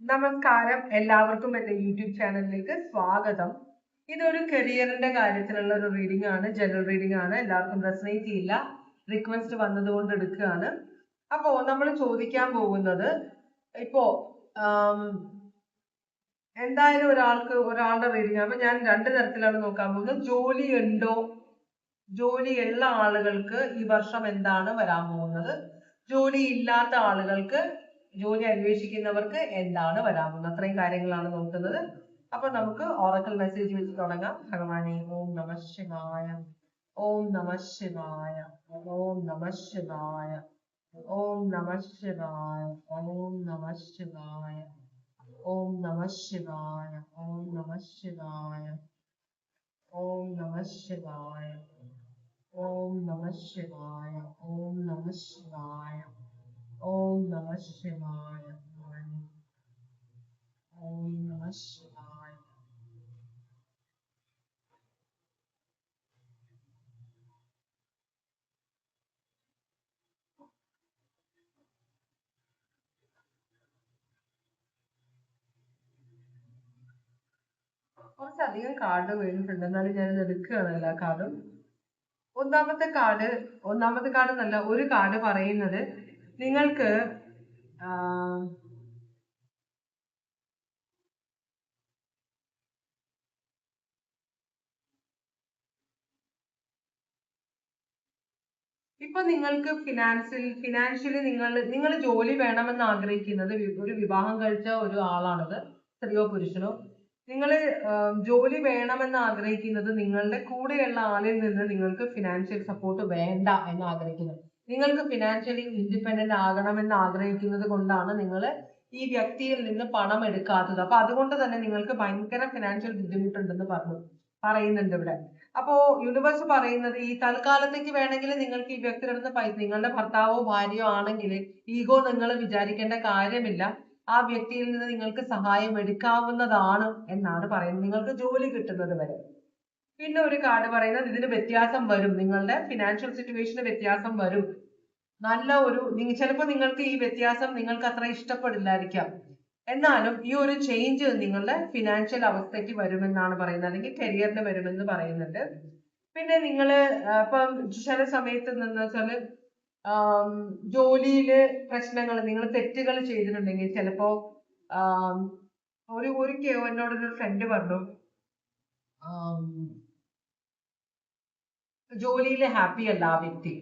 നമസ്കാരം, എല്ലാവർക്കും എൻ്റെ യൂട്യൂബ് ചാനലിലേക്ക് സ്വാഗതം. ഇതൊരു കരിയറിന്റെ കാര്യത്തിലുള്ള ഒരു റീഡിംഗ് ആണ്, ജനറൽ റീഡിംഗ് ആണ്. എല്ലാവർക്കും റെസനേറ്റ് ചെയ്യില്ല, റിക്വസ്റ്റ് വന്നതുകൊണ്ട് എടുക്കുകയാണ്. അപ്പോ നമ്മൾ ചോദിക്കാൻ പോകുന്നത് ഇപ്പോ എന്തായാലും ഒരാളുടെ റീഡിംഗ്. അപ്പൊ ഞാൻ രണ്ട് തരത്തിലാണ് നോക്കാൻ പോകുന്നത്. ജോലിയുള്ള ആളുകൾക്ക് ഈ വർഷം എന്താണ് വരാൻ പോകുന്നത്, ജോലി ഇല്ലാത്ത ആളുകൾക്ക്, ജോലി അന്വേഷിക്കുന്നവർക്ക് എന്താണ് വരാൻ പോകുന്നത്, അത്രയും കാര്യങ്ങളാണ് നോക്കുന്നത്. അപ്പൊ നമുക്ക് ഓറക്കൽ മെസ്സേജ് വെച്ച് തുടങ്ങാം. ഭഗവാനെ ഓം നമ ശിവായ, ഓം നമ ശിവായ, ഓം നമ ശിവായ, ഓം നമ ശിവായ, ഓം നമ ശിവായ, ഓം നമ ശിവായ, ഓം നമ ശിവായ, ഓം നമ ശിവായ, ഓം നമ ശിവായ, ഓം നമ ശിവായ, ഓം നമ ശിവായ, ഓം നമ ശിവായ. കുറച്ചധികം കാർഡ് വീണിട്ടുണ്ട്, എന്നാലും ഞാനിത് എടുക്കുകയാണ് എല്ലാ കാർഡും. ഒന്നാമത്തെ കാർഡ് നല്ല ഒരു കാർഡ് പറയുന്നത് നിങ്ങൾക്ക് ഇപ്പൊ നിങ്ങൾക്ക് ഫിനാൻഷ്യലി നിങ്ങൾ ജോലി വേണമെന്ന് ആഗ്രഹിക്കുന്നത്, ഒരു വിവാഹം കഴിച്ച ഒരു ആളാണത്, സ്ത്രീയോ പുരുഷനോ. നിങ്ങൾ ജോലി വേണമെന്ന് ആഗ്രഹിക്കുന്നത് നിങ്ങളുടെ കൂടെയുള്ള ആളിൽ നിന്ന് നിങ്ങൾക്ക് ഫിനാൻഷ്യൽ സപ്പോർട്ട് വേണ്ട എന്ന് ആഗ്രഹിക്കുന്നത്. നിങ്ങൾക്ക് ഫിനാൻഷ്യലി ഇൻഡിപെൻഡന്റ് ആകണമെന്ന് ആഗ്രഹിക്കുന്നത് കൊണ്ടാണ് നിങ്ങൾ ഈ വ്യക്തിയിൽ നിന്ന് പണം എടുക്കാത്തത്. അപ്പൊ അതുകൊണ്ട് തന്നെ നിങ്ങൾക്ക് ഭയങ്കര ഫിനാൻഷ്യൽ ബുദ്ധിമുട്ടുണ്ടെന്ന് പറയുന്നുണ്ട് ഇവിടെ. അപ്പോ യൂണിവേഴ്സ് പറയുന്നത് ഈ തൽക്കാലത്തേക്ക് വേണമെങ്കിൽ നിങ്ങൾക്ക് ഈ വ്യക്തിയുടെ അടുത്ത് പൈസ, നിങ്ങളുടെ ഭർത്താവോ ഭാര്യയോ ആണെങ്കിൽ ഈഗോ നിങ്ങൾ വിചാരിക്കേണ്ട കാര്യമില്ല. ആ വ്യക്തിയിൽ നിന്ന് നിങ്ങൾക്ക് സഹായം എടുക്കാവുന്നതാണ് എന്നാണ് പറയുന്നത്, നിങ്ങൾക്ക് ജോലി കിട്ടുന്നത് വരെ. പിന്നെ ഒരു കാർഡ് പറയുന്നത് ഇതിന് വ്യത്യാസം വരും, നിങ്ങളുടെ ഫിനാൻഷ്യൽ സിറ്റുവേഷന് വ്യത്യാസം വരും. ചിലപ്പോൾ നിങ്ങൾക്ക് ഈ വ്യത്യാസം നിങ്ങൾക്ക് അത്ര ഇഷ്ടപ്പെടില്ലായിരിക്കാം, എന്നാലും ഈ ഒരു ചേഞ്ച് നിങ്ങളുടെ ഫിനാൻഷ്യൽ അവസ്ഥയ്ക്ക് വരുമെന്നാണ് പറയുന്നത്, അല്ലെങ്കിൽ കരിയറിന് വരുമെന്ന് പറയുന്നുണ്ട്. പിന്നെ നിങ്ങൾ ഇപ്പം ചില സമയത്ത് എന്താ വെച്ചാല് ജോലിയില് പ്രശ്നങ്ങൾ, നിങ്ങൾ തെറ്റുകൾ ചെയ്തിട്ടുണ്ടെങ്കിൽ ചിലപ്പോ എന്നോടൊരു ഫ്രണ്ട് പറഞ്ഞു, ജോലിയിൽ ഹാപ്പി അല്ല ആ വ്യക്തി.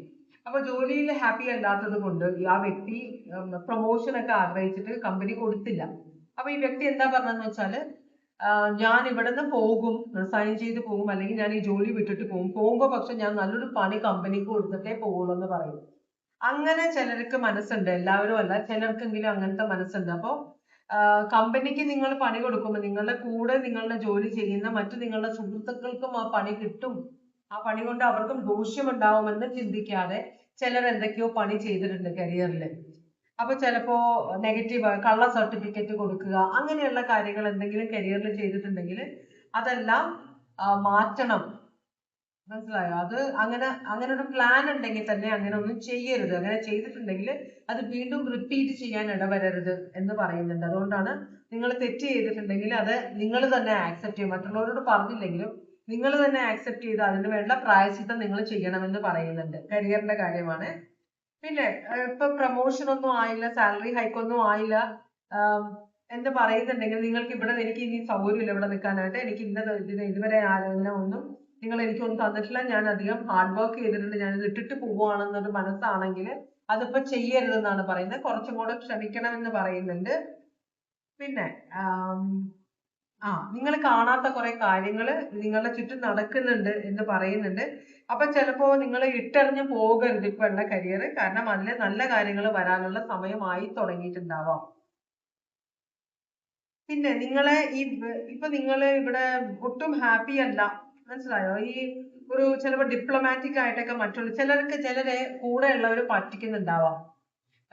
അപ്പൊ ജോലിയിൽ ഹാപ്പി അല്ലാത്തത് കൊണ്ട് ആ വ്യക്തി പ്രൊമോഷൻ ഒക്കെ ആഗ്രഹിച്ചിട്ട് കമ്പനി കൊടുത്തില്ല. അപ്പൊ ഈ വ്യക്തി എന്താ പറഞ്ഞതെന്ന് വെച്ചാല്, ഞാൻ ഇവിടെ നിന്ന് പോകും, റിസൈൻ ചെയ്ത് പോകും, അല്ലെങ്കിൽ ഞാൻ ഈ ജോലി വിട്ടിട്ട് പോകുമ്പോ പക്ഷെ ഞാൻ നല്ലൊരു പണി കമ്പനിക്ക് കൊടുത്തിട്ടേ പോകുള്ളൂ എന്ന് പറയും. അങ്ങനെ ചിലർക്ക് മനസ്സുണ്ട്, എല്ലാവരും അല്ല, ചിലർക്കെങ്കിലും അങ്ങനത്തെ മനസ്സുണ്ട്. അപ്പൊ കമ്പനിക്ക് നിങ്ങൾ പണി കൊടുക്കുമ്പോൾ നിങ്ങളുടെ കൂടെ നിങ്ങളുടെ ജോലി ചെയ്യുന്ന മറ്റു നിങ്ങളുടെ സുഹൃത്തുക്കൾക്കും ആ പണി കിട്ടും, ആ പണി കൊണ്ട് അവർക്കും ദൂഷ്യമുണ്ടാവുമെന്ന് ചിന്തിക്കാതെ ചിലർ എന്തൊക്കെയോ പണി ചെയ്തിട്ടുണ്ട് കരിയറിൽ. അപ്പൊ ചിലപ്പോ നെഗറ്റീവ് കള്ള സർട്ടിഫിക്കറ്റ് കൊടുക്കുക, അങ്ങനെയുള്ള കാര്യങ്ങൾ എന്തെങ്കിലും കരിയറിൽ ചെയ്തിട്ടുണ്ടെങ്കിൽ അതെല്ലാം മാറ്റണം. മനസ്സിലായോ? അത് അങ്ങനെ ഒരു പ്ലാൻ ഉണ്ടെങ്കിൽ തന്നെ അങ്ങനെ ഒന്നും ചെയ്യരുത്. അങ്ങനെ ചെയ്തിട്ടുണ്ടെങ്കിൽ അത് വീണ്ടും റിപ്പീറ്റ് ചെയ്യാൻ ഇടവരരുത് എന്ന് പറയുന്നുണ്ട്. അതുകൊണ്ടാണ് നിങ്ങൾ തെറ്റ് ചെയ്തിട്ടുണ്ടെങ്കിൽ അത് നിങ്ങൾ തന്നെ ആക്സെപ്റ്റ് ചെയ്യും, മറ്റുള്ളവരോട് പറഞ്ഞില്ലെങ്കിലും നിങ്ങൾ തന്നെ ആക്സെപ്റ്റ് ചെയ്ത് അതിന് വേണ്ട പ്രായശ്ചിത്തം നിങ്ങൾ ചെയ്യണമെന്ന് പറയുന്നുണ്ട്. കരിയറിന്റെ കാര്യമാണ്. പിന്നെ ഇപ്പൊ പ്രൊമോഷൻ ഒന്നും ആയില്ല, സാലറി ഹൈക്ക് ഒന്നും ആയില്ല എന്ന് പറയുന്നുണ്ടെങ്കിൽ നിങ്ങൾക്ക് എനിക്ക് ഇനി സൗകര്യമില്ല ഇവിടെ നിൽക്കാനായിട്ട്, എനിക്ക് ഇതുവരെ ഒന്നും നിങ്ങൾ എനിക്കൊന്നും തന്നിട്ടില്ല, ഞാൻ അധികം ഹാർഡ് വർക്ക് ചെയ്തിട്ടുണ്ട്, ഞാൻ ഇത് ഇട്ടിട്ട് പോവുകയാണെന്നൊരു മനസ്സാണെങ്കിൽ അതിപ്പോ ചെയ്യരുതെന്നാണ് പറയുന്നത്. കുറച്ചും കൂടെ ക്ഷമിക്കണമെന്ന് പറയുന്നുണ്ട്. പിന്നെ നിങ്ങൾ കാണാത്ത കുറെ കാര്യങ്ങൾ നിങ്ങളുടെ ചുറ്റും നടക്കുന്നുണ്ട് എന്ന് പറയുന്നുണ്ട്. അപ്പൊ ചിലപ്പോ നിങ്ങൾ ഇട്ടെറിഞ്ഞ് പോകരുത് ഇപ്പൊ ഉള്ള കരിയർ, കാരണം അതിലെ നല്ല കാര്യങ്ങൾ വരാനുള്ള സമയമായി തുടങ്ങിയിട്ടുണ്ടാവാം. പിന്നെ നിങ്ങൾ ഇവിടെ ഒട്ടും ഹാപ്പി അല്ല, മനസ്സിലായോ? ചിലപ്പോൾ ഡിപ്ലോമാറ്റിക് ആയിട്ടൊക്കെ ചിലരെ കൂടെ ഉള്ളവർ പറ്റിക്കുന്നുണ്ടാവാം.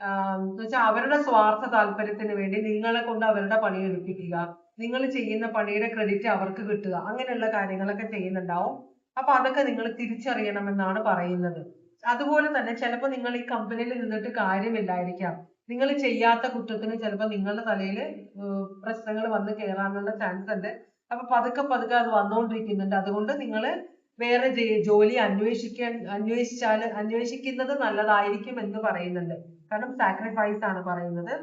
എന്നുവെച്ചാൽ അവരുടെ സ്വാർത്ഥ താല്പര്യത്തിന് വേണ്ടി നിങ്ങളെ കൊണ്ട് അവരുടെ പണി എടുപ്പിക്കുക, നിങ്ങൾ ചെയ്യുന്ന പണിയുടെ ക്രെഡിറ്റ് അവർക്ക് കിട്ടുക, അങ്ങനെയുള്ള കാര്യങ്ങളൊക്കെ ചെയ്യുന്നുണ്ടാവും. അപ്പൊ അതൊക്കെ നിങ്ങൾ തിരിച്ചറിയണമെന്നാണ് പറയുന്നത്. അതുപോലെ തന്നെ ചിലപ്പോൾ നിങ്ങൾ ഈ കമ്പനിയിൽ നിന്നിട്ട് കാര്യമില്ലായിരിക്കാം, നിങ്ങൾ ചെയ്യാത്ത കുറ്റത്തിന് ചിലപ്പോൾ നിങ്ങളുടെ തലയിൽ പ്രശ്നങ്ങൾ വന്ന് കയറാനുള്ള ചാൻസ് ഉണ്ട്. അപ്പൊ പതുക്കെ പതുക്കെ അത് വന്നുകൊണ്ടിരിക്കുന്നുണ്ട്. അതുകൊണ്ട് നിങ്ങൾ വേറെ ജോലി അന്വേഷിക്കുന്നത് നല്ലതായിരിക്കും എന്ന് പറയുന്നുണ്ട്. കാരണം സാക്രിഫൈസ് ആണ് പറയുന്നത്.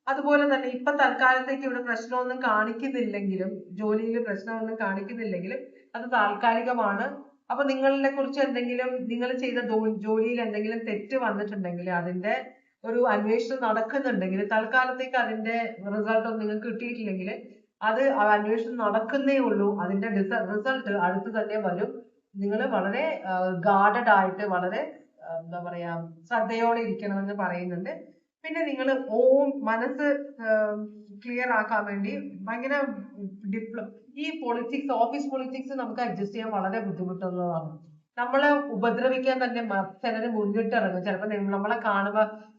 അതുപോലെ തന്നെ ഇപ്പൊ തൽക്കാലത്തേക്ക് ഇവിടെ പ്രശ്നമൊന്നും കാണിക്കുന്നില്ലെങ്കിലും, ജോലിയിൽ പ്രശ്നമൊന്നും കാണിക്കുന്നില്ലെങ്കിലും അത് താൽക്കാലികമാണ്. അപ്പൊ നിങ്ങളെ കുറിച്ച് എന്തെങ്കിലും, നിങ്ങൾ ചെയ്ത ജോലിയിൽ എന്തെങ്കിലും തെറ്റ് വന്നിട്ടുണ്ടെങ്കിൽ അതിന്റെ ഒരു അന്വേഷണം നടക്കുന്നുണ്ടെങ്കിൽ, തൽക്കാലത്തേക്ക് അതിന്റെ റിസൾട്ട് ഒന്നും നിങ്ങൾക്ക് കിട്ടിയിട്ടില്ലെങ്കിൽ അത് അന്വേഷണം നടക്കുന്നേ ഉള്ളൂ. അതിന്റെ റിസൾട്ട് അടുത്ത് തന്നെ വരും. നിങ്ങൾ വളരെ ഗാർഡഡ് ആയിട്ട്, വളരെ എന്താ പറയാ, ശ്രദ്ധയോടെ ഇരിക്കണമെന്ന് പറയുന്നുണ്ട്. പിന്നെ നിങ്ങൾ മനസ്സ് ക്ലിയർ ആക്കാൻ വേണ്ടി ഭയങ്കര ഈ പൊളിറ്റിക്സ്, ഓഫീസ് പൊളിറ്റിക്സ് നമുക്ക് അഡ്ജസ്റ്റ് ചെയ്യാൻ വളരെ ബുദ്ധിമുട്ടുള്ളതാണ്. നമ്മളെ ഉപദ്രവിക്കാൻ തന്നെ ചിലര് മുന്നിട്ടിറങ്ങും. ചിലപ്പോൾ നമ്മളെ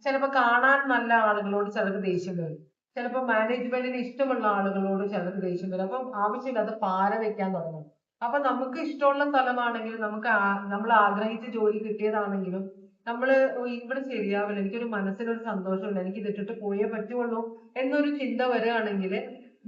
ചിലപ്പോൾ കാണാൻ നല്ല ആളുകളോട് ചിലർക്ക് ദേഷ്യം വരും. ചിലപ്പോൾ മാനേജ്മെന്റിന് ഇഷ്ടമുള്ള ആളുകളോട് ചിലർക്ക് ദേഷ്യം വരും. അപ്പം ആവശ്യമില്ലാതെ പാര വെക്കാൻ തുടങ്ങും. അപ്പൊ നമുക്ക് ഇഷ്ടമുള്ള സ്ഥലമാണെങ്കിലും, നമ്മൾ ആഗ്രഹിച്ച ജോലി കിട്ടിയതാണെങ്കിലും നമ്മള് ഇവിടെ ശരിയാവില്ല, എനിക്കൊരു മനസ്സിനൊരു സന്തോഷമില്ല, എനിക്ക് ഇതിട്ടിട്ട് പോയേ പറ്റുള്ളൂ എന്നൊരു ചിന്ത വരികയാണെങ്കിൽ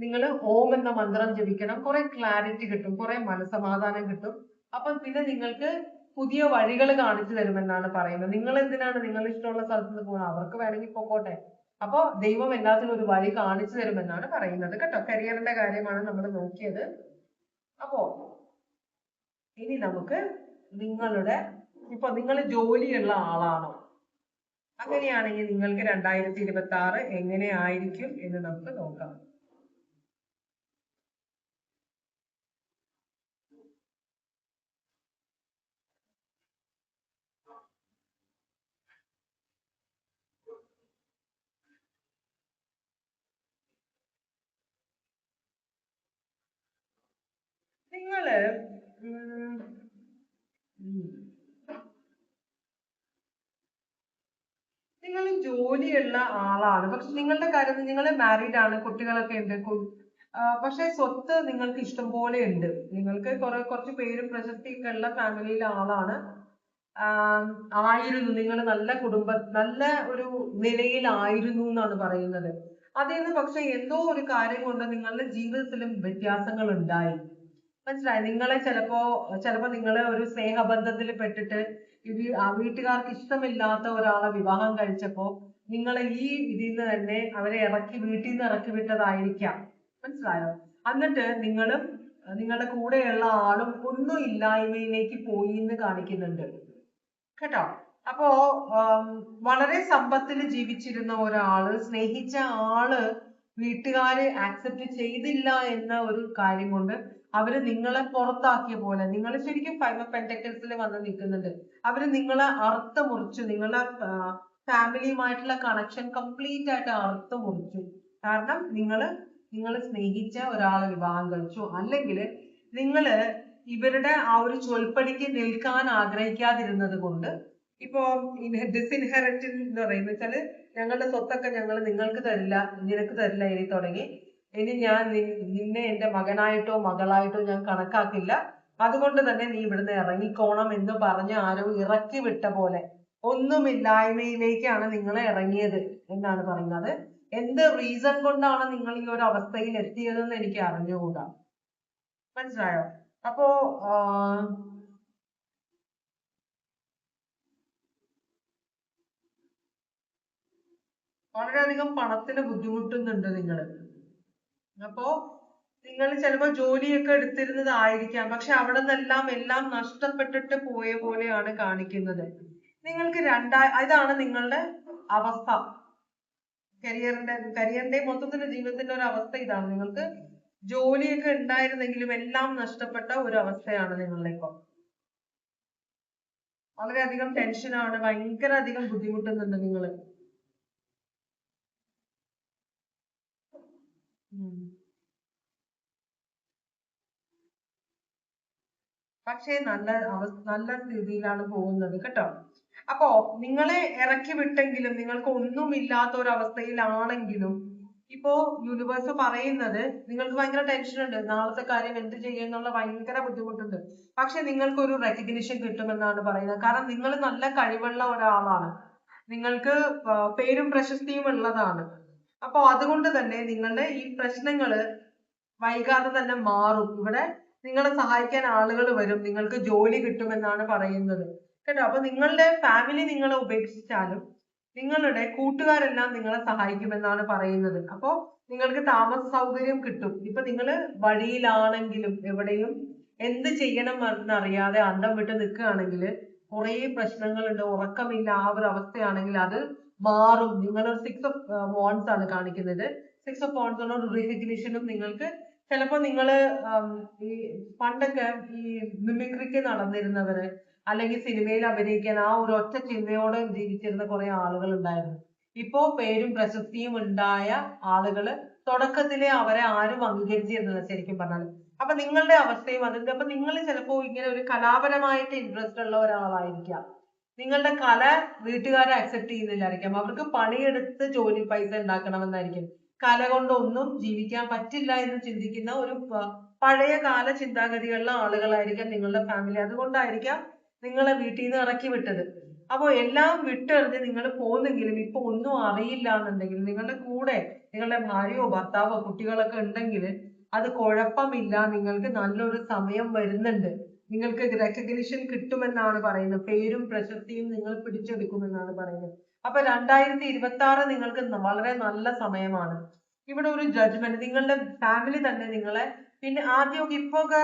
നിങ്ങൾ ഓം എന്ന മന്ത്രം ജപിക്കണം. കുറെ ക്ലാരിറ്റി കിട്ടും, കുറെ മനസ്സമാധാനം കിട്ടും. അപ്പൊ പിന്നെ നിങ്ങൾക്ക് പുതിയ വഴികൾ കാണിച്ചു തരുമെന്നാണ് പറയുന്നത്. നിങ്ങൾ എന്തിനാണ് നിങ്ങൾ ഇഷ്ടമുള്ള സ്ഥലത്ത് നിന്ന് പോകണം? അവർക്ക് വേണമെങ്കിൽ പോകട്ടെ. അപ്പൊ ദൈവം എല്ലാത്തിനും ഒരു വഴി കാണിച്ചു തരുമെന്നാണ് പറയുന്നത് കേട്ടോ. കരിയറിന്റെ കാര്യമാണ് നമ്മൾ നോക്കിയത്. അപ്പോ ഇനി നമുക്ക് ഇപ്പൊ നിങ്ങൾ ജോലിയുള്ള ആളാണോ? അങ്ങനെയാണെങ്കിൽ നിങ്ങൾക്ക് 2026 എങ്ങനെ ആയിരിക്കും എന്ന് നമുക്ക് നോക്കാം. നിങ്ങള് നിങ്ങൾ ജോലിയുള്ള ആളാണ്, പക്ഷെ നിങ്ങളുടെ കാര്യം, നിങ്ങൾ മാരീഡ് ആണ്, കുട്ടികളൊക്കെ ഉണ്ട്. പക്ഷെ സ്വത്ത് നിങ്ങൾക്ക് ഇഷ്ടം പോലെ ഉണ്ട്. നിങ്ങൾക്ക് കുറച്ച് പേരും പ്രശസ്തിയൊക്കെ ഉള്ള ഫാമിലിയിലെ ആളാണ്. ആയിരുന്നു, നിങ്ങൾ നല്ല ഒരു നിലയിലായിരുന്നു എന്നാണ് പറയുന്നത്. അതിൽ നിന്ന് പക്ഷെ എന്തോ ഒരു കാര്യം കൊണ്ട് നിങ്ങളുടെ ജീവിതത്തിലും വ്യത്യാസങ്ങൾ ഉണ്ടായി. മനസ്സിലായി? നിങ്ങളെ ചിലപ്പോ നിങ്ങൾ ഒരു സ്നേഹബന്ധത്തിൽ പെട്ടിട്ട് വീട്ടുകാർക്ക് ഇഷ്ടമില്ലാത്ത ഒരാളെ വിവാഹം കഴിച്ചപ്പോ നിങ്ങളെ ഈ ഇതിൽ നിന്ന് തന്നെ അവരെ വീട്ടിൽ നിന്ന് ഇറക്കി വിട്ടതായിരിക്കാം. മനസ്സിലായോ? എന്നിട്ട് നിങ്ങളുടെ കൂടെയുള്ള ആളും ഒന്നും ഇല്ലായ്മയിലേക്ക് പോയി എന്ന് കാണിക്കുന്നുണ്ട് കേട്ടോ. അപ്പോ വളരെ സമ്പത്തിൽ ജീവിച്ചിരുന്ന ഒരാള്, സ്നേഹിച്ച ആള് വീട്ടുകാര് ആക്സെപ്റ്റ് ചെയ്തില്ല എന്ന ഒരു കാര്യം കൊണ്ട് അവര് നിങ്ങളെ പുറത്താക്കിയ പോലെ, നിങ്ങൾ ശരിക്കും 5 of Pentacles വന്ന് നിൽക്കുന്നുണ്ട്. അവര് നിങ്ങളെ അറുത്ത് മുറിച്ചു, നിങ്ങളെ ഫാമിലിയുമായിട്ടുള്ള കണക്ഷൻ കംപ്ലീറ്റ് ആയിട്ട് അറുത്ത് മുറിച്ചു. കാരണം നിങ്ങൾ സ്നേഹിച്ച ഒരാളെ വിവാഹം കഴിച്ചു, അല്ലെങ്കിൽ നിങ്ങള് ഇവരുടെ ആ ഒരു ചൊൽപ്പടിക്ക് നിൽക്കാൻ ആഗ്രഹിക്കാതിരുന്നത് കൊണ്ട്. ഇപ്പൊ ഡിസ്ഇൻഹെറിറ്റൻസ് എന്ന് പറയുന്നത് വെച്ചാല്, ഞങ്ങളുടെ സ്വത്തൊക്കെ ഞങ്ങൾ നിങ്ങൾക്ക് തരില്ല, നിനക്ക് തരില്ല ഇനി തുടങ്ങി. ഇനി ഞാൻ നിന്നെ എന്റെ മകനായിട്ടോ മകളായിട്ടോ ഞാൻ കണക്കാക്കില്ല, അതുകൊണ്ട് തന്നെ നീ ഇവിടുന്ന് ഇറങ്ങിക്കോണം എന്ന് പറഞ്ഞ് ആരോ ഇറക്കി വിട്ട പോലെ ഒന്നുമില്ലായ്മയിലേക്കാണ് നിങ്ങൾ ഇറങ്ങിയത് എന്നാണ് പറയുന്നത്. എന്ത് റീസൺ കൊണ്ടാണ് നിങ്ങൾ ഈ ഒരു അവസ്ഥയിൽ എത്തിയതെന്ന് എനിക്ക് അറിഞ്ഞുകൂടാ. മനസ്സിലായോ? അപ്പോ വളരെയധികം പണത്തിന് ബുദ്ധിമുട്ടുന്നുണ്ട് നിങ്ങൾ. അപ്പോ നിങ്ങൾ ചിലപ്പോൾ ജോലിയൊക്കെ എടുത്തിരുന്നതായിരിക്കാം, പക്ഷെ അവിടെ നിന്നെല്ലാം എല്ലാം നഷ്ടപ്പെട്ടിട്ട് പോയ പോലെയാണ് കാണിക്കുന്നത്. നിങ്ങൾക്ക് ഇതാണ് നിങ്ങളുടെ അവസ്ഥ. കരിയറിന്റെ മൊത്തത്തിന്റെ ജീവിതത്തിന്റെ ഒരു അവസ്ഥ ഇതാണ്. നിങ്ങൾക്ക് ജോലിയൊക്കെ ഉണ്ടായിരുന്നെങ്കിലും എല്ലാം നഷ്ടപ്പെട്ട ഒരു അവസ്ഥയാണ് നിങ്ങളുടെ ഇപ്പൊ. വളരെയധികം ടെൻഷനാണ്, ഭയങ്കര അധികം ബുദ്ധിമുട്ടുന്നുണ്ട് നിങ്ങൾ. പക്ഷേ നല്ല സ്ഥിതിയിലാണ് പോകുന്നത് കേട്ടോ. അപ്പോ നിങ്ങളെ ഇറക്കി വിട്ടെങ്കിലും, നിങ്ങൾക്ക് ഒന്നുമില്ലാത്ത ഒരു അവസ്ഥയിലാണെങ്കിലും, ഇപ്പോ യൂണിവേഴ്സ് പറയുന്നത് നിങ്ങൾക്ക് ഭയങ്കര ടെൻഷൻ ഉണ്ട്, നാളത്തെ കാര്യം എന്ത് ചെയ്യുന്നുള്ള ഭയങ്കര ബുദ്ധിമുട്ടുണ്ട്. പക്ഷെ നിങ്ങൾക്ക് ഒരു റെക്കഗ്നിഷൻ കിട്ടുമെന്നാണ് പറയുന്നത്. കാരണം നിങ്ങൾ നല്ല കഴിവുള്ള ഒരാളാണ്. നിങ്ങൾക്ക് പേരും പ്രശസ്തിയും ഉള്ളതാണ്. അപ്പൊ അതുകൊണ്ട് തന്നെ നിങ്ങളുടെ ഈ പ്രശ്നങ്ങള് വൈകാതെ തന്നെ മാറും. ഇവിടെ നിങ്ങളെ സഹായിക്കാൻ ആളുകൾ വരും, നിങ്ങൾക്ക് ജോലി കിട്ടുമെന്നാണ് പറയുന്നത് കേട്ടോ. അപ്പൊ നിങ്ങളുടെ ഫാമിലി നിങ്ങളെ ഉപേക്ഷിച്ചാലും നിങ്ങളുടെ കൂട്ടുകാരെല്ലാം നിങ്ങളെ സഹായിക്കുമെന്നാണ് പറയുന്നത്. അപ്പോ നിങ്ങൾക്ക് താമസ സൗകര്യം കിട്ടും. ഇപ്പൊ നിങ്ങൾ വഴിയിലാണെങ്കിലും എവിടെയും എന്ത് ചെയ്യണം എന്നറിയാതെ അന്തം വിട്ട് നിൽക്കുകയാണെങ്കിൽ കുറെ പ്രശ്നങ്ങളുണ്ട്, ഉറക്കമില്ല, ആ ഒരു അവസ്ഥയാണെങ്കിൽ അത് മാറും. നിങ്ങളൊരു 6 of Wands ആണ് കാണിക്കുന്നത്. 6 of Wands ഒരു റീകഗ്നിഷനും നിങ്ങൾക്ക് ചിലപ്പോ നിങ്ങള് ഈ പണ്ടൊക്കെ ഈ മിമിക്രിക്ക് നടന്നിരുന്നവര് അല്ലെങ്കിൽ സിനിമയിൽ അഭിനയിക്കാൻ ആ ഒരു ഒറ്റ ചിന്തയോടെ ജീവിച്ചിരുന്ന കുറെ ആളുകൾ ഉണ്ടായിരുന്നു. ഇപ്പോ പേരും പ്രശസ്തിയും ഉണ്ടായ ആളുകള് തുടക്കത്തിലെ അവരെ ആരും അംഗീകരിച്ചിരുന്നില്ല ശരിക്കും പറഞ്ഞാൽ. അപ്പൊ നിങ്ങളുടെ അവസ്ഥയും അതിന്റെ, അപ്പൊ നിങ്ങൾ ചിലപ്പോ ഇങ്ങനെ ഒരു കലാപരമായിട്ട് ഇൻട്രസ്റ്റ് ഉള്ള ഒരാളായിരിക്കാം. നിങ്ങളുടെ കല വീട്ടുകാരെ അക്സെപ്റ്റ് ചെയ്യുന്നില്ലായിരിക്കാം. അവർക്ക് പണിയെടുത്ത് ജോലി പൈസ ഉണ്ടാക്കണമെന്നായിരിക്കും. കല കൊണ്ടൊന്നും ജീവിക്കാൻ പറ്റില്ല എന്ന് ചിന്തിക്കുന്ന ഒരു പഴയ കാല ചിന്താഗതികളുള്ള ആളുകളായിരിക്കാം നിങ്ങളുടെ ഫാമിലി. അതുകൊണ്ടായിരിക്കാം നിങ്ങളെ വീട്ടിൽ നിന്ന് ഇറക്കി വിട്ടത്. അപ്പൊ എല്ലാം വിട്ടെറിഞ്ഞ് നിങ്ങൾ പോകുന്നെങ്കിലും ഇപ്പൊ ഒന്നും അറിയില്ല എന്നുണ്ടെങ്കിൽ നിങ്ങളുടെ കൂടെ നിങ്ങളുടെ ഭാര്യയോ ഭർത്താവോ കുട്ടികളൊക്കെ ഉണ്ടെങ്കിൽ അത് കുഴപ്പമില്ല. നിങ്ങൾക്ക് നല്ലൊരു സമയം വരുന്നുണ്ട്. നിങ്ങൾക്ക് റെക്കഗ്നിഷൻ കിട്ടുമെന്നാണ് പറയുന്നത്. പേരും പ്രശസ്തിയും നിങ്ങൾ പിടിച്ചെടുക്കുമെന്നാണ് പറയുന്നത്. അപ്പൊ 2026 നിങ്ങൾക്ക് വളരെ നല്ല സമയമാണ്. ഇവിടെ ഒരു ജഡ്ജ്മെന്റ് നിങ്ങളുടെ ഫാമിലി തന്നെ നിങ്ങളെ, പിന്നെ ആദ്യമൊക്കെ ഇപ്പൊക്കെ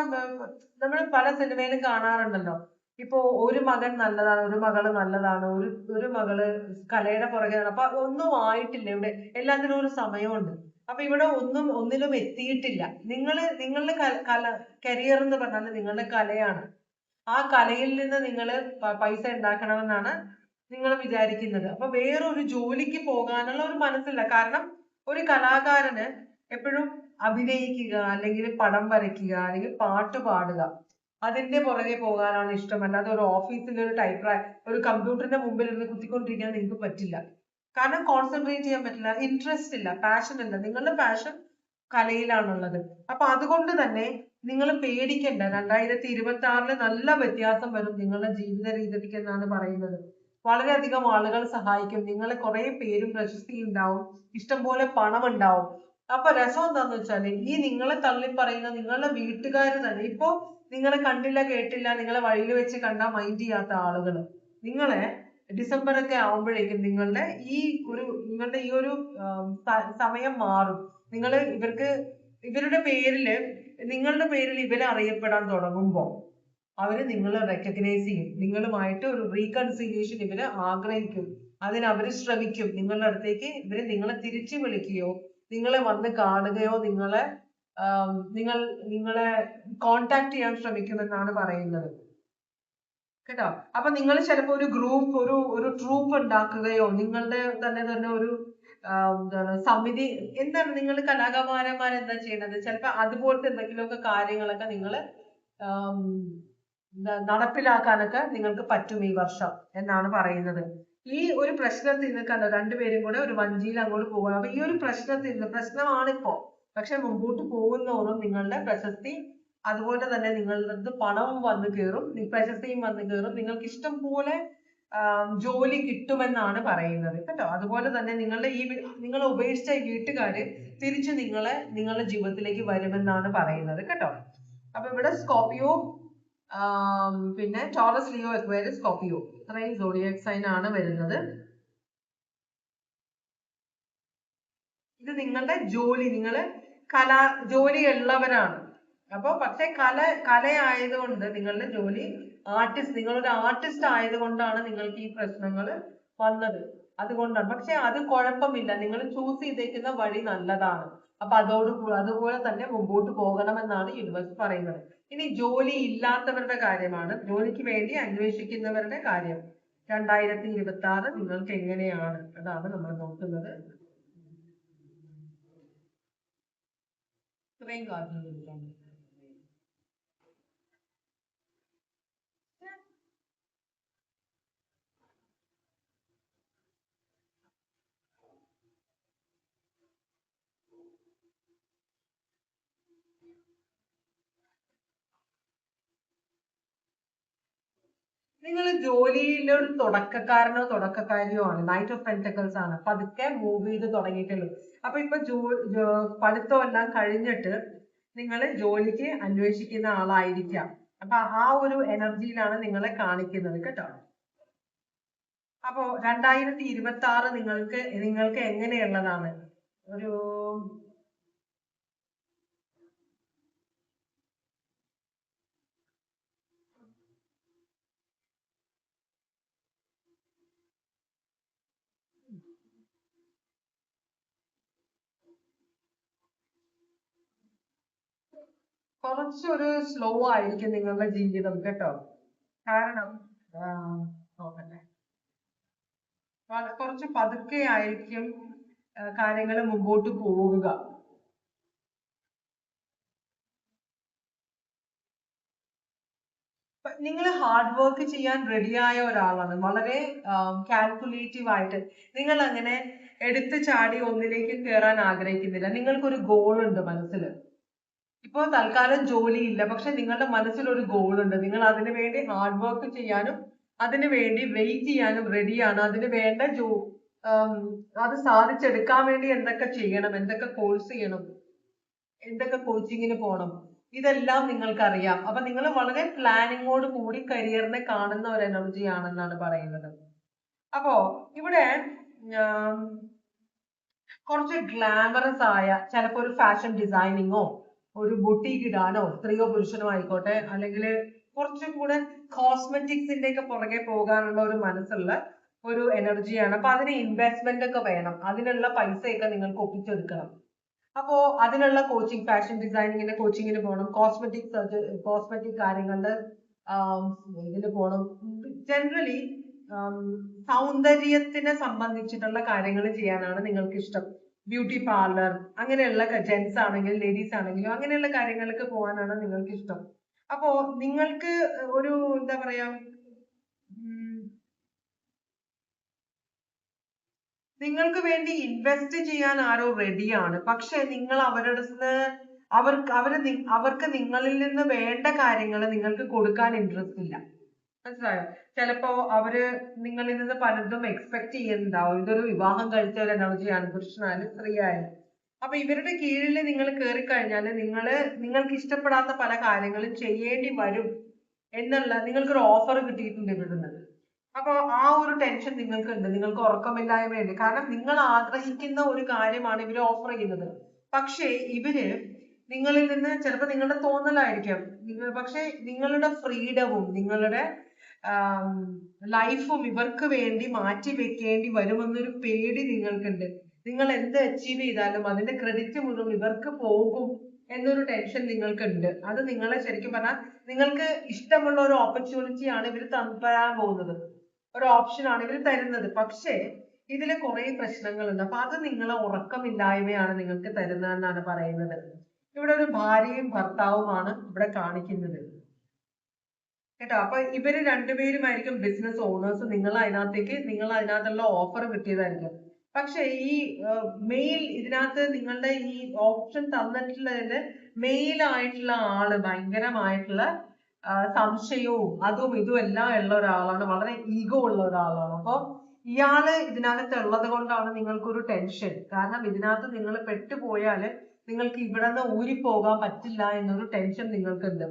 നമ്മൾ പല സിനിമയിലും കാണാറുണ്ടല്ലോ, ഇപ്പൊ ഒരു മകൻ നല്ലതാണ്, ഒരു മകള് നല്ലതാണ്, ഒരു മകള് കലയുടെ പുറകെയാണ്. അപ്പൊ ഒന്നും ആയിട്ടില്ല ഇവിടെ, എല്ലാത്തിനും ഒരു സമയമുണ്ട്. അപ്പൊ ഇവിടെ ഒന്നിലും എത്തിയിട്ടില്ല. നിങ്ങളുടെ കരിയർ എന്ന് പറഞ്ഞാൽ നിങ്ങളുടെ കലയാണ്. ആ കലയിൽ നിന്ന് നിങ്ങൾ പൈസ ഉണ്ടാക്കണമെന്നാണ് നിങ്ങൾ വിചാരിക്കുന്നത്. അപ്പൊ വേറൊരു ജോലിക്ക് പോകാനുള്ള ഒരു മനസ്സില്ല. കാരണം ഒരു കലാകാരന് എപ്പോഴും അഭിനയിക്കുക, അല്ലെങ്കിൽ പടം വരയ്ക്കുക, അല്ലെങ്കിൽ പാട്ട് പാടുക, അതിന്റെ പുറകെ പോകാനാണ് ഇഷ്ടം. അല്ലാതെ ഒരു ഓഫീസിൽ ഒരു കമ്പ്യൂട്ടറിന്റെ മുമ്പിൽ ഇരുന്ന് കുത്തിക്കൊണ്ടിരിക്കാൻ നിങ്ങൾക്ക് പറ്റില്ല. കാരണം കോൺസെൻട്രേറ്റ് ചെയ്യാൻ പറ്റില്ല, ഇൻട്രസ്റ്റ് ഇല്ല, പാഷൻ ഇല്ല. നിങ്ങളുടെ പാഷൻ കലയിലാണുള്ളത്. അപ്പൊ അതുകൊണ്ട് തന്നെ നിങ്ങൾ പേടിക്കണ്ട. 2026 നല്ല വ്യത്യാസം വരും നിങ്ങളുടെ ജീവിത രീതിക്ക് എന്നാണ് പറയുന്നത്. വളരെയധികം ആളുകൾ സഹായിക്കും, നിങ്ങളെ കുറെ പേരും പ്രശസ്തിയും ഉണ്ടാവും, ഇഷ്ടംപോലെ പണം ഉണ്ടാവും. അപ്പൊ രസം എന്താന്ന് വെച്ചാല് ഈ നിങ്ങളെ തള്ളി പറയുന്ന നിങ്ങളുടെ വീട്ടുകാർ തന്നെ ഇപ്പൊ നിങ്ങളെ കണ്ടില്ല കേട്ടില്ല, നിങ്ങളെ വഴിയിൽ വെച്ച് കണ്ടാൽ മൈൻഡ് ചെയ്യാത്ത ആളുകൾ നിങ്ങളെ ഡിസംബർ ഒക്കെ ആവുമ്പോഴേക്കും നിങ്ങളുടെ ഈ ഒരു സമയം മാറും. നിങ്ങൾ ഇവരുടെ പേരില്, നിങ്ങളുടെ പേരിൽ ഇവരെ അറിയപ്പെടാൻ തുടങ്ങുമ്പോൾ അവര് നിങ്ങളെ റെക്കഗ്നൈസ് ചെയ്യും. നിങ്ങളുമായിട്ട് ഒരു റീകൺസിലിയേഷൻ ഇവര് ആഗ്രഹിക്കും, അതിന് അവര് ശ്രമിക്കും. നിങ്ങളുടെ അടുത്തേക്ക് നിങ്ങളെ തിരിച്ചു വിളിക്കുകയോ നിങ്ങളെ വന്ന് കാണുകയോ നിങ്ങളെ കോണ്ടാക്ട് ചെയ്യാൻ ശ്രമിക്കുമെന്നാണ് പറയുന്നത് കേട്ടോ. അപ്പൊ നിങ്ങൾ ചിലപ്പോ ഒരു ഗ്രൂപ്പ്, ഒരു ട്രൂപ്പ് ഉണ്ടാക്കുകയോ നിങ്ങളുടെ തന്നെ ഒരു എന്താണ് സമിതി, എന്താണ് നിങ്ങൾ കലാകാരന്മാരെന്താ ചെയ്യുന്നത്, ചിലപ്പോ അതുപോലത്തെ എന്തെങ്കിലുമൊക്കെ കാര്യങ്ങളൊക്കെ നിങ്ങൾ നടപ്പിലാക്കാനൊക്കെ നിങ്ങൾക്ക് പറ്റും ഈ വർഷം എന്നാണ് പറയുന്നത്. ഈ ഒരു പ്രശ്നത്തിൽ നിന്ന് കണ്ടോ, രണ്ടുപേരും കൂടെ ഒരു വഞ്ചിയിൽ അങ്ങോട്ട് പോകണം. അപ്പൊ ഈ ഒരു പ്രശ്നമാണിപ്പോ, പക്ഷെ മുമ്പോട്ട് പോകുന്നോറും നിങ്ങളുടെ പ്രശസ്തി, അതുപോലെ തന്നെ നിങ്ങളുടെ അടുത്ത് പണവും വന്നു കയറും, പ്രശസ്തിയും വന്നു കയറും, നിങ്ങൾക്ക് ഇഷ്ടം പോലെ ജോലി കിട്ടുമെന്നാണ് പറയുന്നത് കേട്ടോ. അതുപോലെ തന്നെ നിങ്ങളെ ഉപേക്ഷിച്ച വീട്ടുകാര് തിരിച്ചു നിങ്ങളുടെ ജീവിതത്തിലേക്ക് വരുമെന്നാണ് പറയുന്നത് കേട്ടോ. അപ്പൊ ഇവിടെ സ്കോർപിയോ, പിന്നെ ടോറസ്, ലിയോ, അക്വേറിയസ്, സ്കോർപിയോ, ഇത്രയും സോഡിയാക് സൈൻ ആണ് വരുന്നത്. ഇത് നിങ്ങളുടെ ജോലി, ജോലി ഉള്ളവരാണ്. അപ്പൊ പക്ഷെ കലയായതുകൊണ്ട് നിങ്ങളുടെ ജോലി നിങ്ങളൊരു ആർട്ടിസ്റ്റ് ആയതുകൊണ്ടാണ് നിങ്ങൾക്ക് ഈ പ്രശ്നങ്ങൾ വന്നത്, അതുകൊണ്ടാണ്. പക്ഷെ അത് കുഴപ്പമില്ല, നിങ്ങൾ ചൂസ് ചെയ്തേക്കുന്ന വഴി നല്ലതാണ്. അപ്പൊ അതുപോലെ തന്നെ മുമ്പോട്ട് പോകണമെന്നാണ് യൂണിവേഴ്സ് പറയുന്നത്. ഇനി ജോലി ഇല്ലാത്തവരുടെ കാര്യമാണ്, ജോലിക്ക് വേണ്ടി അന്വേഷിക്കുന്നവരുടെ കാര്യം. 2026 നിങ്ങൾക്ക് എങ്ങനെയാണ്, അതാണ് നമ്മൾ നോക്കുന്നത്. ഇത്രയും കാര്യങ്ങളുണ്ട്. നിങ്ങൾ ജോലിയിലെ ഒരു തുടക്കക്കാരനോ തുടക്കക്കാരിയോ ആണ്. നൈറ്റ് ഓഫ് പെന്റക്കിൾസ് ആണ്. പതുക്കെ മൂവ് ചെയ്ത് തുടങ്ങിയിട്ടുള്ളൂ. അപ്പൊ ഇപ്പൊ പഠിത്തം എല്ലാം കഴിഞ്ഞിട്ട് നിങ്ങൾ ജോലിക്ക് അന്വേഷിക്കുന്ന ആളായിരിക്കാം. അപ്പൊ ആ ഒരു എനർജിയിലാണ് നിങ്ങളെ കാണിക്കുന്നത് കേട്ടോ. അപ്പോ 2026 നിങ്ങൾക്ക് എങ്ങനെയുള്ളതാണ്? ഒരു കുറച്ചൊരു സ്ലോ ആയിരിക്കും നിങ്ങളുടെ ജീവിതം കേട്ടോ. കാരണം നോക്കട്ടെ, കുറച്ച് പതുക്കെ ആയിരിക്കും കാര്യങ്ങൾ മുമ്പോട്ട് പോവുക. നിങ്ങൾ ഹാർഡ് വർക്ക് ചെയ്യാൻ റെഡിയായ ഒരാളാണ്. വളരെ കാൽക്കുലേറ്റീവ് ആയിട്ട് നിങ്ങൾ അങ്ങനെ എടുത്തു ചാടി ഒന്നിലേക്ക് കയറാൻ ആഗ്രഹിക്കുന്നില്ല. നിങ്ങൾക്കൊരു ഗോൾ ഉണ്ട് മനസ്സിൽ. ഇപ്പോൾ തൽക്കാലം ജോലിയില്ല, പക്ഷെ നിങ്ങളുടെ മനസ്സിൽ ഒരു ഗോൾ ഉണ്ട്. നിങ്ങൾ അതിനു വേണ്ടി ഹാർഡ് വർക്ക് ചെയ്യാനും അതിനു വേണ്ടി വെയിറ്റ് ചെയ്യാനും റെഡിയാണ്. അതിന് വേണ്ട അത് സാധിച്ചെടുക്കാൻ വേണ്ടി എന്തൊക്കെ ചെയ്യണം, എന്തൊക്കെ കോഴ്സ് ചെയ്യണം, എന്തൊക്കെ കോച്ചിങ്ങിന് പോകണം, ഇതെല്ലാം നിങ്ങൾക്കറിയാം. അപ്പൊ നിങ്ങൾ വളരെ പ്ലാനിങ്ങോട് കൂടി കരിയറിനെ കാണുന്ന ഒരു എനർജി ആണെന്നാണ് പറയുന്നത്. അപ്പോ ഇവിടെ കുറച്ച് ഗ്ലാമറസ് ആയ ചിലപ്പോൾ ഒരു ഫാഷൻ ഡിസൈനിങ്ങോ ഒരു ബൊട്ടീക്ക് ഇടാനോ സ്ത്രീയോ പുരുഷനോ ആയിക്കോട്ടെ, അല്ലെങ്കിൽ കുറച്ചും കൂടെ കോസ്മെറ്റിക്സിന്റെ ഒക്കെ പുറകെ പോകാനുള്ള ഒരു മനസ്സുള്ള ഒരു എനർജിയാണ്. അപ്പൊ അതിന് ഇൻവെസ്റ്റ്മെന്റ് ഒക്കെ വേണം. അതിനുള്ള പൈസയൊക്കെ നിങ്ങൾക്ക് ഒപ്പിച്ചെടുക്കണം. അപ്പോ അതിനുള്ള കോച്ചിങ്, ഫാഷൻ ഡിസൈനിങ്ങിന്റെ കോച്ചിങ്ങിന് പോകണം, കോസ്മെറ്റിക് കാര്യങ്ങളുടെ ഇതിന് പോകണം. ജനറലി സൗന്ദര്യത്തിനെ സംബന്ധിച്ചിട്ടുള്ള കാര്യങ്ങൾ ചെയ്യാനാണ് നിങ്ങൾക്ക് ഇഷ്ടം. ബ്യൂട്ടി പാർലർ അങ്ങനെയുള്ള ജെന്റ്സ് ആണെങ്കിലും ലേഡീസ് ആണെങ്കിലും അങ്ങനെയുള്ള കാര്യങ്ങൾക്ക് പോകാനാണ് നിങ്ങൾക്ക് ഇഷ്ടം. അപ്പോ നിങ്ങൾക്ക് ഒരു എന്താ പറയാ, നിങ്ങൾക്ക് വേണ്ടി ഇൻവെസ്റ്റ് ചെയ്യാൻ ആരോ റെഡിയാണ്. പക്ഷെ നിങ്ങൾ അവരുടെ അവർക്ക് നിങ്ങളിൽ നിന്ന് വേണ്ട കാര്യങ്ങൾ നിങ്ങൾക്ക് കൊടുക്കാൻ ഇൻട്രസ്റ്റ് ഇല്ല. മനസ്സിലായോ? ചിലപ്പോ അവര് നിങ്ങളിൽ നിന്ന് പലതും എക്സ്പെക്ട് ചെയ്യുന്നുണ്ടാവും. ഇതൊരു വിവാഹം കഴിച്ച ഒരു എനർജിയാണ്, പുരുഷനായാലും സ്ത്രീ ആയാലും. അപ്പൊ ഇവരുടെ കീഴിൽ നിങ്ങൾ കയറിക്കഴിഞ്ഞാൽ നിങ്ങൾക്ക് ഇഷ്ടപ്പെടാത്ത പല കാര്യങ്ങളും ചെയ്യേണ്ടി വരും എന്നുള്ള നിങ്ങൾക്കൊരു ഓഫർ കിട്ടിയിട്ടുണ്ട് ഇവിടുന്ന്. അപ്പൊ ആ ഒരു ടെൻഷൻ നിങ്ങൾക്ക് ഉണ്ട്. നിങ്ങൾക്ക് ഉറക്കമില്ലായ്മയുണ്ട്. കാരണം നിങ്ങൾ ആഗ്രഹിക്കുന്ന ഒരു കാര്യമാണ് ഇവര് ഓഫർ ചെയ്യുന്നത്. പക്ഷേ ഇവര് നിങ്ങളിൽ നിന്ന് ചിലപ്പോൾ നിങ്ങളുടെ തോന്നലായിരിക്കാം, പക്ഷെ നിങ്ങളുടെ ഫ്രീഡവും നിങ്ങളുടെ ലൈഫും ഇവർക്ക് വേണ്ടി മാറ്റി വെക്കേണ്ടി വരുമെന്നൊരു പേടി നിങ്ങൾക്കുണ്ട്. നിങ്ങൾ എന്ത് അച്ചീവ് ചെയ്താലും അതിന്റെ ക്രെഡിറ്റ് മുഴുവൻ ഇവർക്ക് പോകും എന്നൊരു ടെൻഷൻ നിങ്ങൾക്കുണ്ട്. അത് നിങ്ങളെ ശരിക്കും പറഞ്ഞാൽ നിങ്ങൾക്ക് ഇഷ്ടമുള്ള ഒരു ഓപ്പർച്യൂണിറ്റി ആണ് ഇവർ തരാൻ പോകുന്നത്, ഒരു ഓപ്ഷൻ ആണ് ഇവർ തരുന്നത്. പക്ഷേ ഇതിൽ കുറെ പ്രശ്നങ്ങളുണ്ട്. അപ്പൊ അത് നിങ്ങളെ ഉറക്കമില്ലായ്മയാണ് നിങ്ങൾക്ക് തരുന്നതെന്നാണ് പറയുന്നത്. ഇവിടെ ഒരു ഭാര്യയും ഭർത്താവുമാണ് ഇവിടെ കാണിക്കുന്നത് കേട്ടോ. അപ്പൊ ഇവര് രണ്ടുപേരുമായിരിക്കും ബിസിനസ് ഓണേഴ്സ്. നിങ്ങൾ അതിനകത്തുള്ള ഓഫർ കിട്ടിയതായിരിക്കും. പക്ഷെ ഈ മെയിൽ ഇതിനകത്ത് നിങ്ങളുടെ ഈ ഓപ്ഷൻ തന്നിട്ടുള്ളതില് മെയിൽ ആയിട്ടുള്ള ആള് ഭയങ്കരമായിട്ടുള്ള സംശയവും അതും ഇതും എല്ലാം ഉള്ള ഒരാളാണ്. വളരെ ഈഗോ ഉള്ള ഒരാളാണ്. അപ്പൊ ഇയാള് ഇതിനകത്ത് ഉള്ളത് കൊണ്ടാണ് നിങ്ങൾക്കൊരു ടെൻഷൻ. കാരണം ഇതിനകത്ത് നിങ്ങൾ പെട്ടുപോയാല് നിങ്ങൾക്ക് ഇവിടെ നിന്ന് ഊരിപ്പോകാൻ പറ്റില്ല എന്നൊരു ടെൻഷൻ നിങ്ങൾക്കുണ്ട്.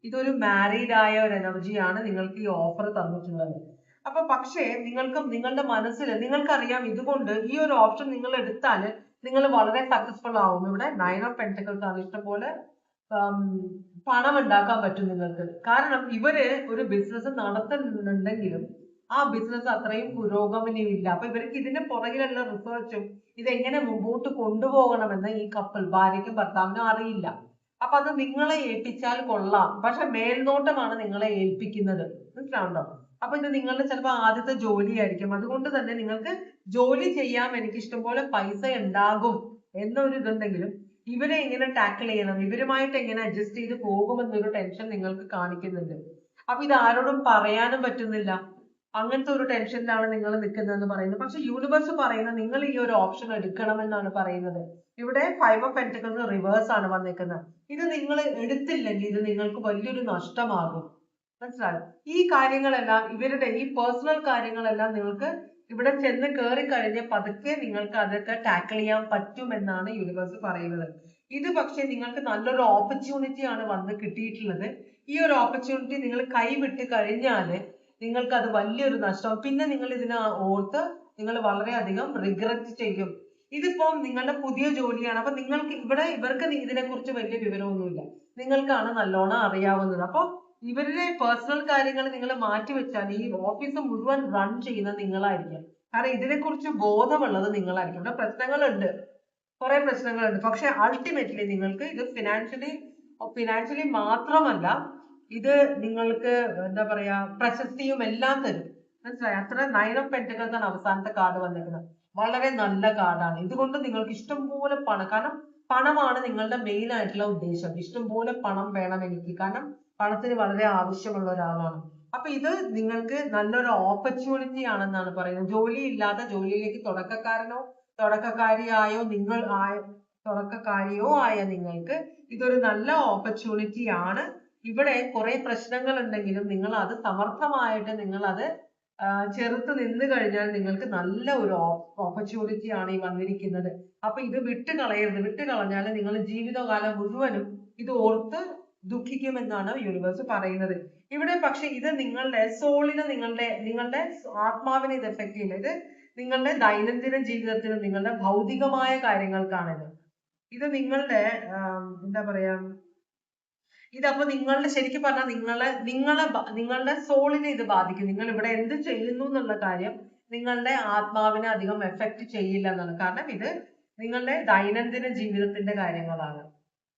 ഇതൊരു മാരീഡ് ആയ ഒരു എനർജിയാണ് നിങ്ങൾക്ക് ഈ ഓഫർ തന്നിട്ടുള്ളത്. അപ്പൊ പക്ഷേ നിങ്ങളുടെ മനസ്സിൽ നിങ്ങൾക്കറിയാം, ഇതുകൊണ്ട് ഈ ഒരു ഓപ്ഷൻ നിങ്ങൾ എടുത്താൽ നിങ്ങൾ വളരെ സക്സസ്ഫുൾ ആവും. ഇവിടെ 9 ഓഫ് പെന്റക്കിൾസ് ആണ്. ഇഷ്ടംപോലെ പണം ഉണ്ടാക്കാൻ പറ്റും നിങ്ങൾക്ക്. കാരണം ഇവര് ഒരു ബിസിനസ് നടത്തുന്നുണ്ടെങ്കിലും ആ ബിസിനസ് അത്രയും പുരോഗമനമില്ല. അപ്പൊ ഇവർക്ക് ഇതിന്റെ പുറകിലുള്ള റിസർച്ചും ഇതെങ്ങനെ മുമ്പോട്ട് കൊണ്ടുപോകണമെന്ന് ഈ ഭാര്യയ്ക്കും ഭർത്താവിനും അറിയില്ല. അപ്പൊ അത് നിങ്ങളെ ഏൽപ്പിച്ചാൽ കൊള്ളാം. പക്ഷെ മേൽനോട്ടമാണ് നിങ്ങളെ ഏൽപ്പിക്കുന്നത്. മനസ്സിലാവുണ്ടോ? അപ്പൊ ഇത് നിങ്ങളുടെ ചിലപ്പോൾ ആദ്യത്തെ ജോലിയായിരിക്കും. അതുകൊണ്ട് തന്നെ നിങ്ങൾക്ക് ജോലി ചെയ്യാം, എനിക്ക് ഇഷ്ടംപോലെ പൈസ ഉണ്ടാകും എന്നൊരു ഇതുണ്ടെങ്കിലും ഇവരെ എങ്ങനെ ടാക്കിൾ ചെയ്യണം, ഇവരുമായിട്ട് എങ്ങനെ അഡ്ജസ്റ്റ് ചെയ്ത് പോകുമെന്നൊരു ടെൻഷൻ നിങ്ങൾക്ക് കാണിക്കുന്നുണ്ട്. അപ്പൊ ഇത് ആരോടും പറയാനും പറ്റുന്നില്ല. അങ്ങനത്തെ ഒരു ടെൻഷനിലാണ് നിങ്ങൾ നിൽക്കുന്നതെന്ന് പറയുന്നത്. പക്ഷെ യൂണിവേഴ്സ് പറയുന്നത് നിങ്ങൾ ഈ ഒരു ഓപ്ഷൻ എടുക്കണമെന്നാണ് പറയുന്നത്. ഇവിടെ 5 ഓഫ് പെന്റക്കിൾസ് റിവേഴ്സ് ആണ് വന്നിരിക്കുന്നത്. ഇത് നിങ്ങൾ എടുത്തില്ലെങ്കിൽ ഇത് നിങ്ങൾക്ക് വലിയൊരു നഷ്ടമാകും. മനസ്സിലായോ? ഈ കാര്യങ്ങളെല്ലാം ഇവരുടെ ഈ പേഴ്സണൽ കാര്യങ്ങളെല്ലാം നിങ്ങൾക്ക് ഇവിടെ ചെന്ന് കയറി കഴിഞ്ഞ് പതുക്കെ നിങ്ങൾക്ക് അതൊക്കെ ടാക്കിൾ ചെയ്യാൻ പറ്റുമെന്നാണ് യൂണിവേഴ്സ് പറയുന്നത്. ഇത് പക്ഷെ നിങ്ങൾക്ക് നല്ലൊരു ഓപ്പർച്യൂണിറ്റി ആണ് വന്ന് കിട്ടിയിട്ടുള്ളത്. ഈ ഒരു ഓപ്പർച്യൂണിറ്റി നിങ്ങൾ കൈവിട്ട് കഴിഞ്ഞാല് നിങ്ങൾക്ക് അത് വലിയൊരു നഷ്ടം. പിന്നെ നിങ്ങൾ ഇതിനെ ഓർത്ത് നിങ്ങൾ വളരെയധികം റിഗ്രറ്റ് ചെയ്യും. ഇതിപ്പം നിങ്ങളുടെ പുതിയ ജോലിയാണ്. അപ്പൊ നിങ്ങൾക്ക് ഇവർക്ക് ഇതിനെ കുറിച്ച് വലിയ വിവരമൊന്നുമില്ല. നിങ്ങൾക്കാണ് നല്ലോണം അറിയാവുന്നത്. അപ്പൊ ഇവരുടെ പേഴ്സണൽ കാര്യങ്ങൾ നിങ്ങൾ മാറ്റിവെച്ചാൽ ഈ ഓഫീസ് മുഴുവൻ റൺ ചെയ്യുന്ന നിങ്ങളായിരിക്കും. കാരണം ഇതിനെക്കുറിച്ച് ബോധമുള്ളത് നിങ്ങളായിരിക്കും. ഇവിടെ പ്രശ്നങ്ങളുണ്ട്, കുറെ പ്രശ്നങ്ങളുണ്ട്. പക്ഷെ അൾട്ടിമേറ്റ്ലി നിങ്ങൾക്ക് ഇത് ഫിനാൻഷ്യലി മാത്രമല്ല, ഇത് നിങ്ങൾക്ക് എന്താ പറയാ പ്രശസ്തിയും എല്ലാം തരും. മനസ്സിലായി? അത്ര 9 of Pentacles ആണ് അവസാനത്തെ കാർഡ് വന്നിരിക്കുന്നത്. വളരെ നല്ല കാർഡാണ്. ഇതുകൊണ്ട് നിങ്ങൾക്ക് ഇഷ്ടംപോലെ പണം, കാരണം പണമാണ് നിങ്ങളുടെ മെയിൻ ആയിട്ടുള്ള ഉദ്ദേശം. ഇഷ്ടംപോലെ പണം വേണം എനിക്ക്, കാരണം പണത്തിന് വളരെ ആവശ്യമുള്ള ഒരാളാണ്. അപ്പൊ ഇത് നിങ്ങൾക്ക് നല്ലൊരു ഓപ്പർച്യൂണിറ്റി ആണെന്നാണ് പറയുന്നത്. ജോലി ഇല്ലാതെ ജോലിയിലേക്ക് തുടക്കക്കാരിയോ ആയ നിങ്ങൾക്ക് ഇതൊരു നല്ല ഓപ്പർച്യൂണിറ്റി ആണ്. ഇവിടെ കുറെ പ്രശ്നങ്ങൾ ഉണ്ടെങ്കിലും നിങ്ങൾ അത് സമർത്ഥമായിട്ട് നിങ്ങൾ അത് ചെറുത്ത് നിന്ന് കഴിഞ്ഞാൽ നിങ്ങൾക്ക് നല്ല ഒരു ഓപ്പർച്യൂണിറ്റി ആണ് ഈ വന്നിരിക്കുന്നത്. അപ്പൊ ഇത് വിട്ടുകളയരുത്. വിട്ടുകളഞ്ഞാൽ നിങ്ങൾ ജീവിതകാലം മുഴുവനും ഇത് ഓർത്ത് ദുഃഖിക്കുമെന്നാണ് യൂണിവേഴ്സ് പറയുന്നത്. ഇവിടെ പക്ഷെ ഇത് നിങ്ങളുടെ സോളിന്, നിങ്ങളുടെ ആത്മാവിനെ ഇത് എഫക്ട് ചെയ്യില്ല. ഇത് നിങ്ങളുടെ ദൈനംദിന ജീവിതത്തിനും നിങ്ങളുടെ ഭൗതികമായ കാര്യങ്ങൾക്കാണിത്. ഇത് നിങ്ങളുടെ എന്താ പറയാ, ഇതപ്പോ നിങ്ങളുടെ ശരിക്കും പറഞ്ഞാൽ നിങ്ങളുടെ സോളിനെ ഇത് ബാധിക്കും. നിങ്ങൾ ഇവിടെ എന്ത് ചെയ്യുന്നു എന്നുള്ള കാര്യം നിങ്ങളുടെ ആത്മാവിനെ അധികം എഫക്ട് ചെയ്യില്ല എന്നാണ്. കാരണം ഇത് നിങ്ങളുടെ ദൈനംദിന ജീവിതത്തിന്റെ കാര്യങ്ങളാണ്.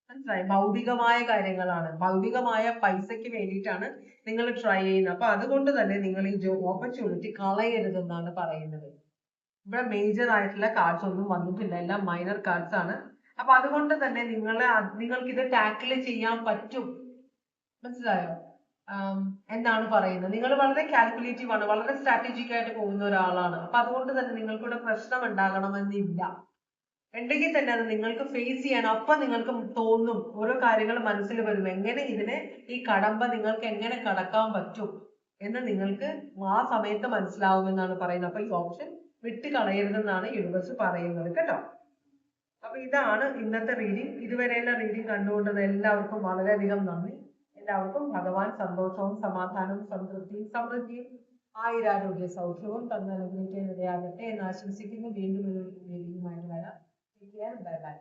മനസ്സിലായി? ഭൗതികമായ കാര്യങ്ങളാണ്. ഭൗതികമായ പൈസയ്ക്ക് വേണ്ടിയിട്ടാണ് നിങ്ങൾ ട്രൈ ചെയ്യുന്നത്. അപ്പൊ അതുകൊണ്ട് തന്നെ നിങ്ങൾ ഈ ഓപ്പർച്യൂണിറ്റി കളയരുതെന്നാണ് പറയുന്നത്. ഇവിടെ മേജർ ആയിട്ടുള്ള കാർഡ്സ് ഒന്നും വന്നിട്ടില്ല, എല്ലാം മൈനർ കാർഡ്സ് ആണ്. അപ്പൊ അതുകൊണ്ട് തന്നെ നിങ്ങൾക്ക് ഇത് ടാക്കിൾ ചെയ്യാൻ പറ്റും. മനസ്സിലായോ എന്നാണ് പറയുന്നത്. നിങ്ങൾ വളരെ കാൽക്കുലേറ്റീവ് ആണ്, വളരെ സ്ട്രാറ്റജിക് ആയിട്ട് പോകുന്ന ഒരാളാണ്. അപ്പൊ അതുകൊണ്ട് തന്നെ നിങ്ങൾക്കിവിടെ പ്രശ്നം ഉണ്ടാകണമെന്നില്ല. ഉണ്ടെങ്കിൽ തന്നെ അത് നിങ്ങൾക്ക് ഫേസ് ചെയ്യണം. അപ്പൊ നിങ്ങൾക്ക് തോന്നും, ഓരോ കാര്യങ്ങൾ മനസ്സിൽ വരും, എങ്ങനെ ഈ കടമ്പ നിങ്ങൾക്ക് എങ്ങനെ കടക്കാൻ പറ്റും എന്ന് നിങ്ങൾക്ക് ആ സമയത്ത് മനസ്സിലാവുമെന്നാണ് പറയുന്നത്. അപ്പൊ ഈ ഓപ്ഷൻ വിട്ട് കളയരുതെന്നാണ് യൂണിവേഴ്സ് പറയുന്നത് കേട്ടോ. അപ്പൊ ഇതാണ് ഇന്നത്തെ റീഡിംഗ്. ഇതുവരെയുള്ള റീഡിംഗ് കണ്ടുകൊണ്ടത് എല്ലാവർക്കും വളരെയധികം നന്ദി. എല്ലാവർക്കും ഭഗവാൻ സന്തോഷവും സമാധാനവും സംതൃപ്തിയും സമൃദ്ധിയും ആയുരാരോഗ്യ സൗഖ്യവും തന്നനുഗ്രഹിക്കാൻ ഇടയാകട്ടെ എന്ന് ആശംസിക്കുന്നു. വീണ്ടും ഒരു റീഡിംഗുമായിട്ട് വരാം. Bye bye.